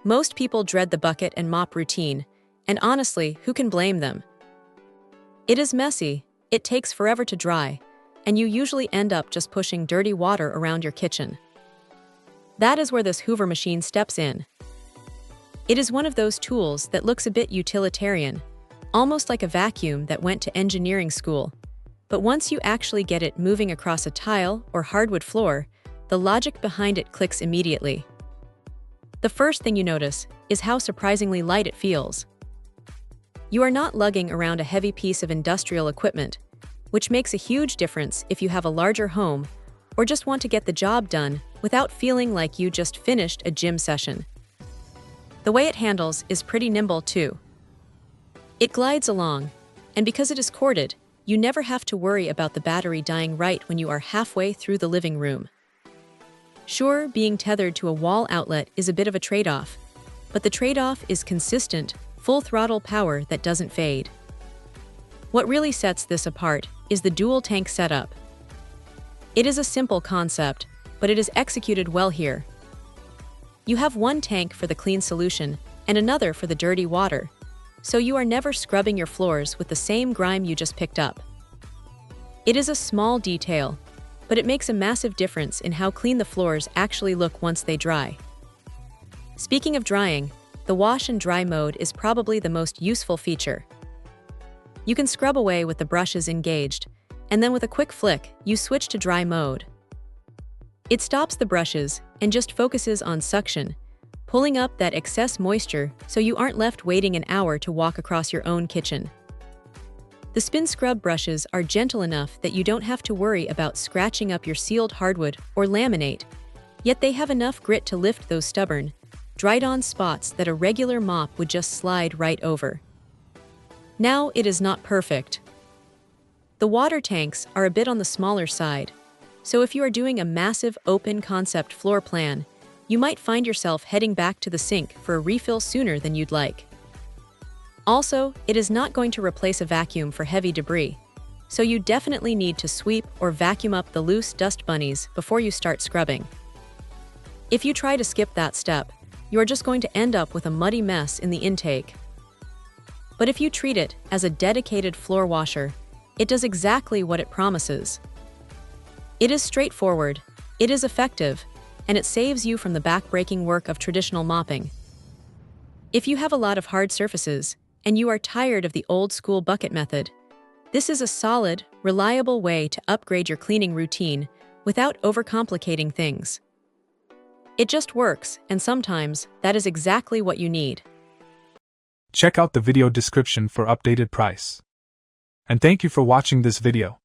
Most people dread the bucket and mop routine, and honestly, who can blame them? It is messy, it takes forever to dry, and you usually end up just pushing dirty water around your kitchen. That is where this Hoover machine steps in. It is one of those tools that looks a bit utilitarian, almost like a vacuum that went to engineering school. But once you actually get it moving across a tile or hardwood floor, the logic behind it clicks immediately. The first thing you notice is how surprisingly light it feels. You are not lugging around a heavy piece of industrial equipment, which makes a huge difference if you have a larger home or just want to get the job done without feeling like you just finished a gym session. The way it handles is pretty nimble too. It glides along, and because it is corded, you never have to worry about the battery dying right when you are halfway through the living room. Sure, being tethered to a wall outlet is a bit of a trade-off, but the trade-off is consistent, full-throttle power that doesn't fade. What really sets this apart is the dual-tank setup. It is a simple concept, but it is executed well here. You have one tank for the clean solution and another for the dirty water, so you are never scrubbing your floors with the same grime you just picked up. It is a small detail, but it makes a massive difference in how clean the floors actually look once they dry. Speaking of drying, the wash and dry mode is probably the most useful feature. You can scrub away with the brushes engaged, and then with a quick flick, you switch to dry mode. It stops the brushes and just focuses on suction, pulling up that excess moisture so you aren't left waiting an hour to walk across your own kitchen. The spin scrub brushes are gentle enough that you don't have to worry about scratching up your sealed hardwood or laminate, yet they have enough grit to lift those stubborn, dried-on spots that a regular mop would just slide right over. Now, it is not perfect. The water tanks are a bit on the smaller side, so if you are doing a massive open-concept floor plan, you might find yourself heading back to the sink for a refill sooner than you'd like. Also, it is not going to replace a vacuum for heavy debris, so you definitely need to sweep or vacuum up the loose dust bunnies before you start scrubbing. If you try to skip that step, you are just going to end up with a muddy mess in the intake. But if you treat it as a dedicated floor washer, it does exactly what it promises. It is straightforward, it is effective, and it saves you from the back-breaking work of traditional mopping. If you have a lot of hard surfaces, and you are tired of the old-school bucket method, this is a solid, reliable way to upgrade your cleaning routine without overcomplicating things. It just works, and sometimes that is exactly what you need. Check out the video description for updated price. And thank you for watching this video.